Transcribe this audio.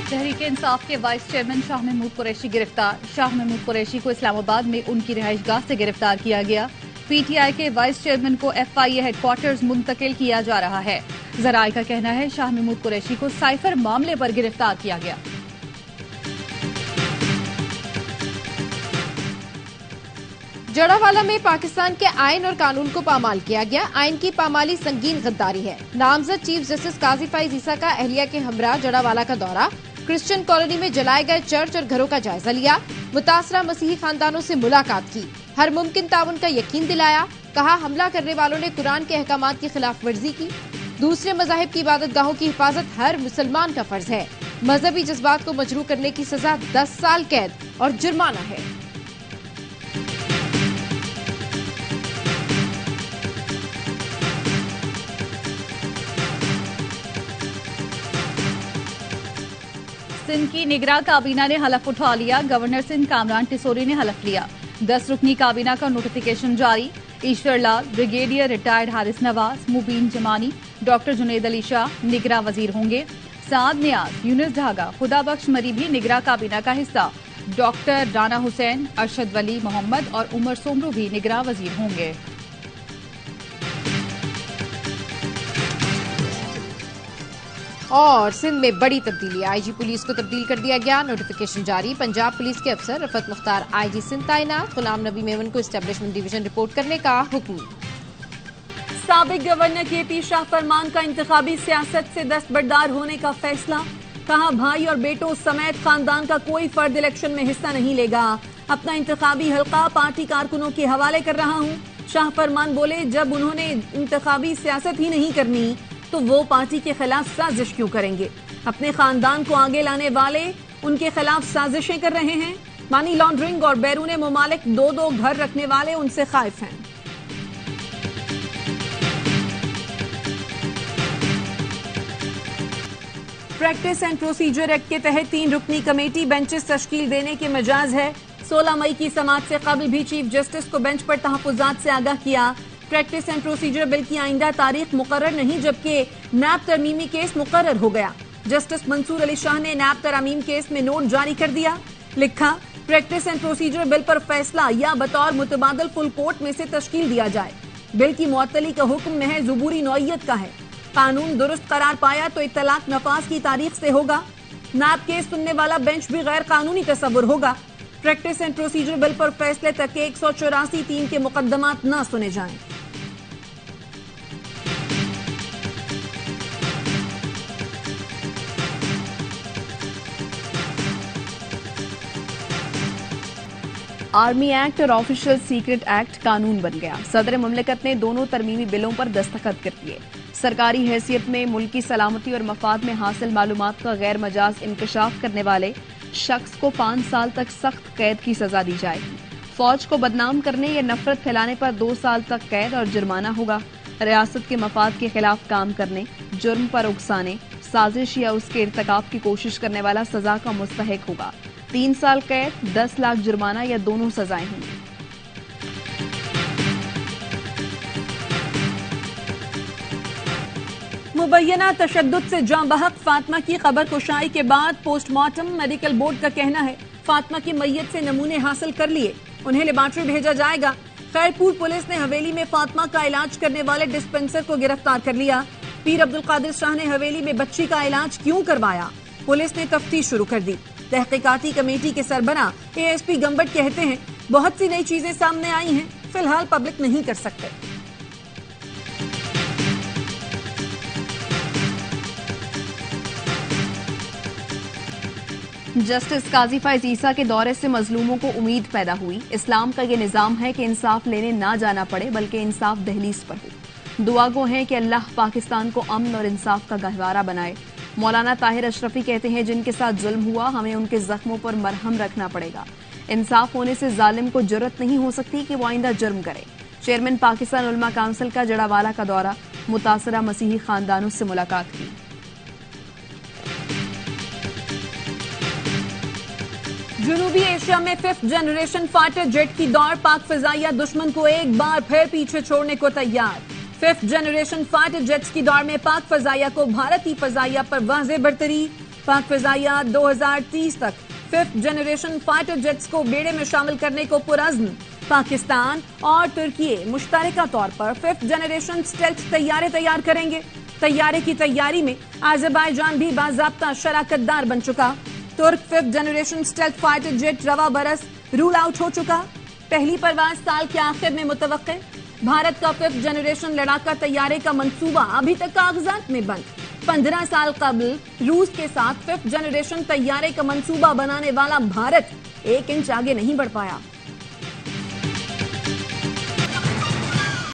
तहरीक इंसाफ के vice chairman Shah Mahmood Qureshi गिरफ्तार। शाह महमूद कुरैशी को इस्लामाबाद में उनकी रिहाइशगाह से गिरफ्तार किया गया। पीटीआई के वाइस चेयरमैन को एफआईए हेडक्वार्टर्स मुंतकिल किया जा रहा है। जराए का कहना है शाह महमूद कुरैशी को साइफर मामले पर गिरफ्तार किया गया। जड़ावाला में पाकिस्तान के आइन और कानून को पामाल किया गया। आइन की पामाली संगीन गद्दारी है। नामजद चीफ जस्टिस काजी फाइज ईसा का अहलिया के हमरा जड़ावाला का दौरा, क्रिश्चियन कॉलोनी में जलाए गए चर्च और घरों का जायजा लिया, मुतासरा मसीही खानदानों से मुलाकात की, हर मुमकिन ताउन का यकीन दिलाया। कहा हमला करने वालों ने कुरान के अहकामात की खिलाफ वर्जी की। दूसरे मजाहिब की इबादत गाहों की हिफाजत हर मुसलमान का फर्ज है। मजहबी जज्बात को मजरूह करने की सजा 10 साल कैद और जुर्माना है। सिंध की निगरां काबीना ने हलफ उठा लिया। गवर्नर सिंध कामरान टिसोरी ने हलफ लिया। 10 रुकनी काबीना का नोटिफिकेशन जारी। ईश्वर लाल, ब्रिगेडियर रिटायर्ड हारिस नवाज, मुबीन जमानी, डॉक्टर जुनैद अली शाह निगरां वजीर होंगे। साद नियाज, यूनुस ढागा, खुदा बख्श मरी भी निगरां काबीना का हिस्सा। डॉक्टर राना हुसैन, अरशद वली मोहम्मद और उमर सोमरू भी निगरां वजीर होंगे। और सिंध में बड़ी तब्दीली, आईजी पुलिस को तब्दील कर दिया गया। नोटिफिकेशन जारी। पंजाब पुलिस के अफसर रफत मुख्तार आईजी सिंध तैनात। गुलाम नबी मेमन को एस्टेब्लिशमेंट डिवीजन रिपोर्ट करने का हुक्म। साबिक गवर्नर केपी शाह फरमान का इंतखाबी सियासत से दस्तबरदार होने का फैसला। कहा भाई और बेटों समेत खानदान का कोई फर्द इलेक्शन में हिस्सा नहीं लेगा। अपना इंतखाबी हल्का पार्टी कारकुनों के हवाले कर रहा हूँ। शाह फरमान बोले जब उन्होंने इंतखाबी सियासत ही नहीं करनी तो वो पार्टी के खिलाफ साजिश क्यों करेंगे। अपने खानदान को आगे लाने वाले उनके खिलाफ साजिशें कर रहे हैं। मनी लॉन्ड्रिंग और बैरून मुमालिक 2-2 घर रखने वाले उनसे खाइफ हैं। प्रैक्टिस एंड प्रोसीजर एक्ट के तहत 3 रुकनी कमेटी बेंचेस तश्कील देने के मजाज है। 16 मई की समाअत से कबल भी चीफ जस्टिस को बेंच पर तहफ्फुजात से आगाह किया। प्रैक्टिस एंड प्रोसीजर बिल की आइंदा तारीख मुकर्रर नहीं, जबकि नैब तरमीमी केस मुकर्रर हो गया। जस्टिस मंसूर अली शाह ने नैब तरमीम केस में नोट जारी कर दिया। लिखा प्रैक्टिस एंड प्रोसीजर बिल पर फैसला या बतौर मुतबादल फुल कोर्ट में से तश्कील दिया जाए। बिल की मुअत्तली का हुक्म महज ज़ुबूरी नौइयत का है। कानून दुरुस्त करार पाया तो इत्तलाक नफाज की तारीख से होगा। नैब केस सुनने वाला बेंच भी गैर कानूनी तस्वुर होगा। प्रैक्टिस एंड प्रोसीजर बिल पर फैसले तक के 184(3) के मुकदमात न सुने जाएं। आर्मी एक्ट और ऑफिशियल सीक्रेट एक्ट कानून बन गया। सदर मुमलिकत ने दोनों तरमीमी बिलों पर दस्तखत कर दिए। सरकारी हैसियत में मुल्की सलामती और मफाद में हासिल मालूमात का गैर मजाज इंकशाफ करने वाले शख्स को 5 साल तक सख्त कैद की सजा दी जाएगी। फौज को बदनाम करने या नफरत फैलाने पर 2 साल तक कैद और जुर्माना होगा। रियासत के मफाद के खिलाफ काम करने, जुर्म पर उकसाने, साजिश या उसके इर्तिकाब की कोशिश करने वाला सजा का मुस्तहिक होगा। 3 साल कैद, 10 लाख जुर्माना या दोनों सजाएं होंगी। मुबैना तशद्दुद से जाँ बहक फातिमा की खबर कुशाई के बाद पोस्टमार्टम मेडिकल बोर्ड का कहना है फातिमा की मैयत से नमूने हासिल कर लिए, उन्हें लेबॉर्ट्री भेजा जाएगा। खैरपुर पुलिस ने हवेली में फातिमा का इलाज करने वाले डिस्पेंसर को गिरफ्तार कर लिया। पीर अब्दुल कादिर शाह ने हवेली में बच्ची का इलाज क्यों करवाया, पुलिस ने तफ्तीश शुरू कर दी। तहकीकाती कमेटी के सरबरा एएसपी गंबट कहते हैं बहुत सी नई चीजें सामने आई हैं, फिलहाल पब्लिक नहीं कर सकते। जस्टिस काजी फाइज ईसा के दौरे से मजलूमों को उम्मीद पैदा हुई। इस्लाम का ये निजाम है कि इंसाफ लेने ना जाना पड़े, बल्कि इंसाफ दहलीज पर हो। दुआ गो है कि अल्लाह पाकिस्तान को अमन और इंसाफ का गहवारा बनाए। मौलाना ताहिर अशरफी कहते हैं जिनके साथ जुल्म हुआ हमें उनके जख्मों पर मरहम रखना पड़ेगा। इंसाफ होने से जालिम को जुर्रत नहीं हो सकती कि वो आइंदा जुर्म करे। चेयरमैन पाकिस्तान उलमा काउंसिल का जड़ावाला का दौरा, मुतासरा मसीही खानदानों से मुलाकात की। जनूबी एशिया में 5th जनरेशन फाइटर जेट की दौड़, पाक फिजाइया दुश्मन को एक बार फिर पीछे छोड़ने को तैयार। 5th जनरेशन फाइटर जेट्स की दौड़ में पाक फजाइया को भारतीय फजाइया पर वाज़ेह बरतरी। पाक फिजाइया 2030 तक 5th जनरेशन फाइटर जेट्स को बेड़े में शामिल करने को पुरअज़्म। पाकिस्तान और तुर्की मुश्तरका तौर पर 5th जनरेशन स्टेल्थ तैयारे तैयार करेंगे। तैयारे की तैयारी में अज़रबैजान भी बाज़ाब्ता शराकतदार बन चुका। तुर्क 5th generation stealth fighter jet रवा बरस रूल आउट हो चुका। पहली परवाज साल के आखिर में मुतवक्के। भारत का 5th जनरेशन लड़ाका तैयारे का मंसूबा अभी तक कागजात में बंद। 15 साल कबल रूस के साथ 5th जनरेशन तैयारे का मंसूबा बनाने वाला भारत 1 इंच आगे नहीं बढ़ पाया।